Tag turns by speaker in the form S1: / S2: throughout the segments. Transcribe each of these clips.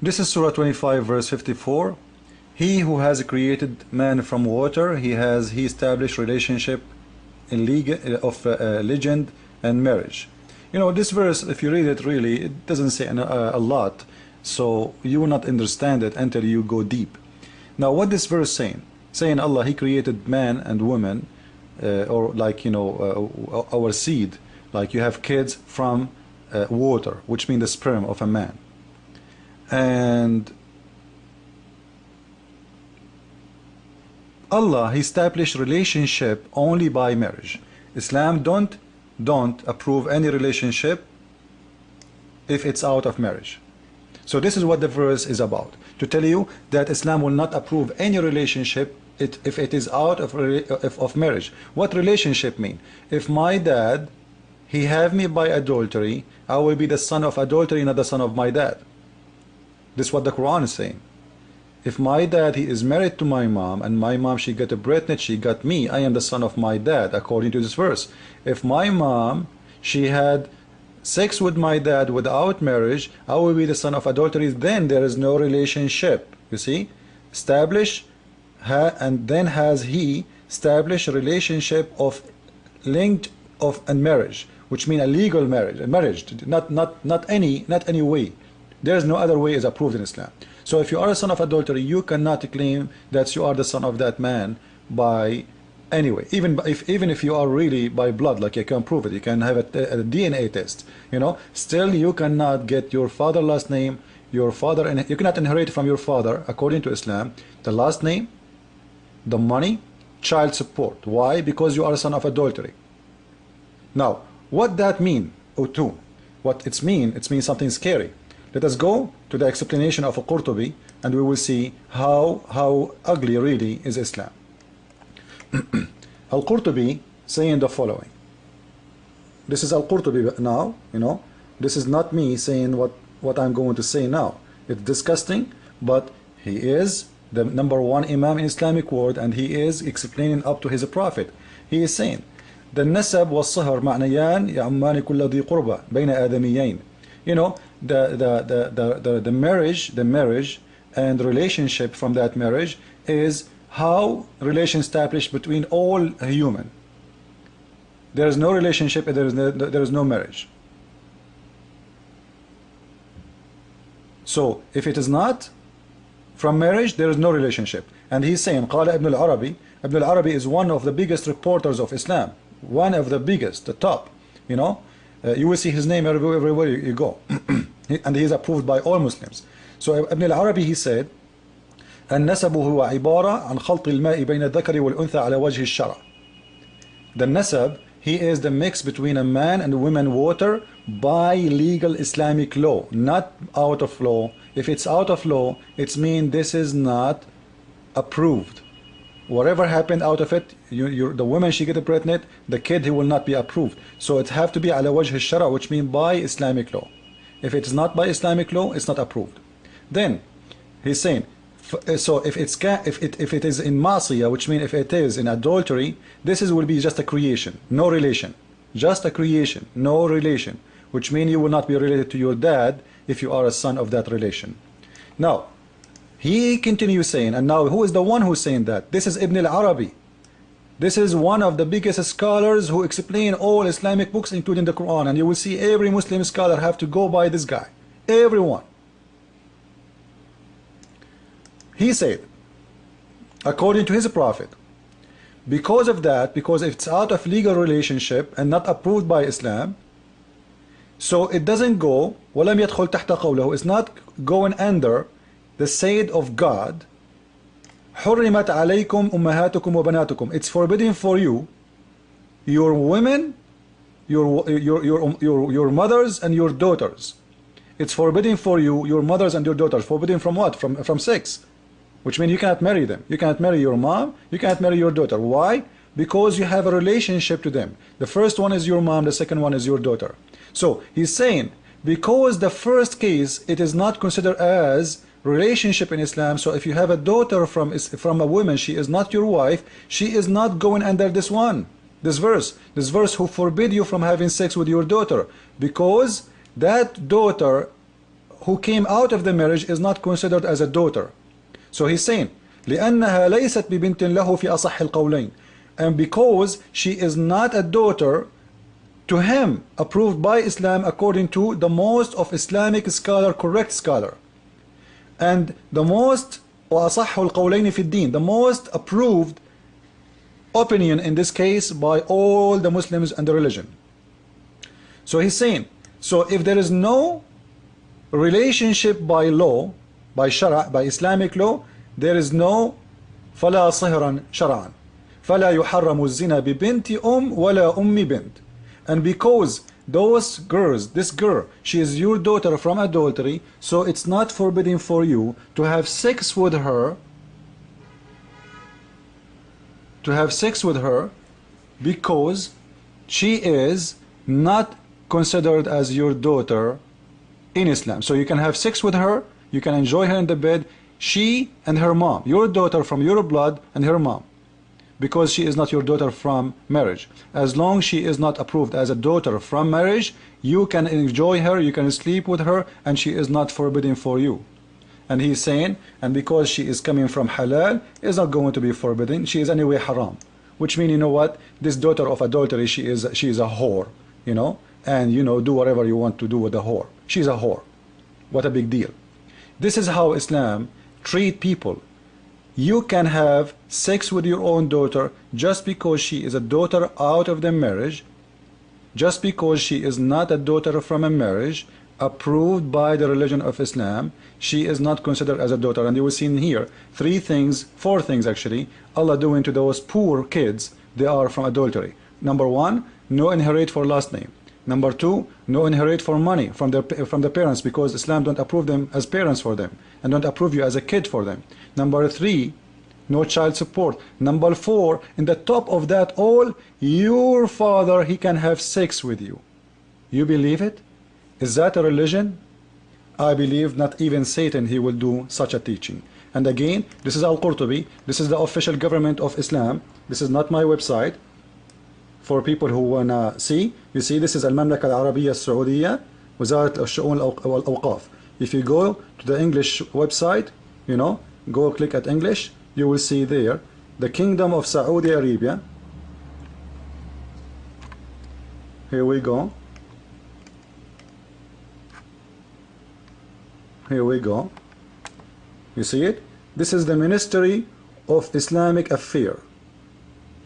S1: This is Surah 25 verse 54. He who has created man from water, he established relationship in legend and marriage. You know, this verse, if you read it really, it doesn't say a lot, so you will not understand it until you go deep. Now what this verse saying? Saying Allah, he created man and woman, or like, you know, our seed, like you have kids from water, which means the sperm of a man. And Allah, he established relationship only by marriage. Islam don't approve any relationship if it's out of marriage. So this is what the verse is about, to tell you that Islam will not approve any relationship if it is out of marriage. What relationship mean? If my dad, he have me by adultery, I will be the son of adultery, not the son of my dad. This is what the Quran is saying. If my dad, he is married to my mom, and my mom, she got pregnant, she got me, I am the son of my dad, according to this verse. If my mom, she had sex with my dad without marriage, I will be the son of adultery. Then there is no relationship. You see, establish, and then has he established a relationship of linked of and marriage, which mean a legal marriage, not any way. There is no other way is approved in Islam. So if you are a son of adultery, you cannot claim that you are the son of that man by anyway. Even if you are really by blood, like you can prove it, you can have a DNA test. You know, still you cannot get your father last name, your father, and you cannot inherit from your father according to Islam the last name, the money, child support. Why? Because you are a son of adultery. Now, what that mean? What it means something scary. Let us go to the explanation of Qurtubi, and we will see how ugly really is Islam. Al-Qurtubi saying the following. This is Al-Qurtubi now, you know. This is not me saying what I'm going to say now. It's disgusting, but he is the #1 Imam in Islamic world, and he is explaining up to his prophet. He is saying, the nasab was-sahr ma'nayan ya'amman kull dhi qurba bayna adamiyayn. You know, the marriage and relationship from that marriage is how relation established between all human. There is no relationship, there is no marriage. So if it is not from marriage, there is no relationship. And he's saying, Qala Ibn al-Arabi. Ibn al-Arabi is one of the biggest reporters of Islam, one of the biggest, the top, you know. You will see his name everywhere you go. And he is approved by all Muslims. So Ibn al-Arabi, he said, النسب هو عبارة عن خلط الماء بين الذكر والأنثى على وجه الشرع. The nasab, he is the mix between a man and a woman water by legal Islamic law, not out of law. If it's out of law, it means this is not approved. Whatever happened out of it, the woman, she get pregnant, the kid, he will not be approved. So it have to be على وجه الشرع, which means by Islamic law. If it's not by Islamic law, it's not approved. Then he's saying, so if it is in masiyah, which means if it is in adultery, this will be just a creation, no relation, just a creation, no relation, which means you will not be related to your dad if you are a son of that relation. Now he continues saying, and now who is the one who's saying that? This is Ibn al-Arabi. This is one of the biggest scholars who explain all Islamic books, including the Quran, and you will see every Muslim scholar have to go by this guy, everyone. He said, according to his prophet, because of that, because it's out of legal relationship and not approved by Islam, so it doesn't go, وَلَمْ يَدْخُلْ تَحْتَ قَوْلَهُ, it's not going under the said of God, حُرِّمَتْ عَلَيْكُمْ أُمَّهَاتُكُمْ وَبَنَاتُكُمْ, it's forbidden for you, your women, your mothers and your daughters. It's forbidden for you, your mothers and your daughters. Forbidden from what? From sex. Which means you cannot marry them. You cannot marry your mom, you cannot marry your daughter. Why? Because you have a relationship to them. The first one is your mom, the second one is your daughter. So he's saying, because the first case, it is not considered as relationship in Islam. So if you have a daughter from a woman, she is not your wife, she is not going under this verse who forbid you from having sex with your daughter, because that daughter who came out of the marriage is not considered as a daughter. So he's saying لأنها ليست ببنت له في أصح القولين, and because she is not a daughter to him approved by Islam according to the most of Islamic scholar, correct scholar, and the most وأصح القولين في الدين, the most approved opinion in this case by all the Muslims and the religion. So he's saying, so if there is no relationship by law, by shara, by Islamic law, there is no فلا صهرا شرعا فلا يحرم الزنا ببنت ولا بنت. And because those girls, this girl, she is your daughter from adultery, so it's not forbidden for you to have sex with her, because she is not considered as your daughter in Islam. So you can have sex with her, you can enjoy her in the bed, she and her mom, your daughter from your blood and her mom, because she is not your daughter from marriage. As long as she is not approved as a daughter from marriage, you can enjoy her, you can sleep with her, and she is not forbidden for you. And he's saying, and because she is coming from halal, is not going to be forbidden, she is anyway haram. Which means, you know what, this daughter of adultery, she is a whore, you know, and you know, do whatever you want to do with the whore. She's a whore. What a big deal. This is how Islam treat people. You can have sex with your own daughter just because she is a daughter out of the marriage, just because she is not a daughter from a marriage approved by the religion of Islam. She is not considered as a daughter. And you will see in here four things actually Allah doing to those poor kids. They are from adultery. Number one, no inherit for last name. Number two, no inherit for money from the parents, because Islam don't approve them as parents for them and don't approve you as a kid for them. Number three, no child support. Number four, in the top of that all, your father, he can have sex with you. You believe it? Is that a religion? I believe not even Satan he will do such a teaching. And again, this is Al-Qurtubi, this is the official government of Islam, this is not my website. For people who wanna see, you see this is Al-Mamlaka Al-Arabiya Al-Saudiya Wazarat Al-Shu'un Al-Awqaf. If you go to the English website, you know, go click at English, you will see there the Kingdom of Saudi Arabia. Here we go. Here we go. You see it? This is the Ministry of Islamic Affairs.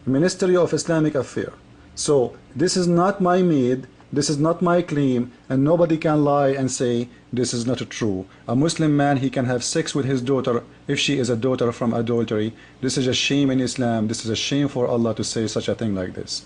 S1: Ministry of Islamic Affairs. So this is not my made, this is not my claim, and nobody can lie and say this is not true. A Muslim man, he can have sex with his daughter if she is a daughter from adultery. This is a shame in Islam. This is a shame for Allah to say such a thing like this.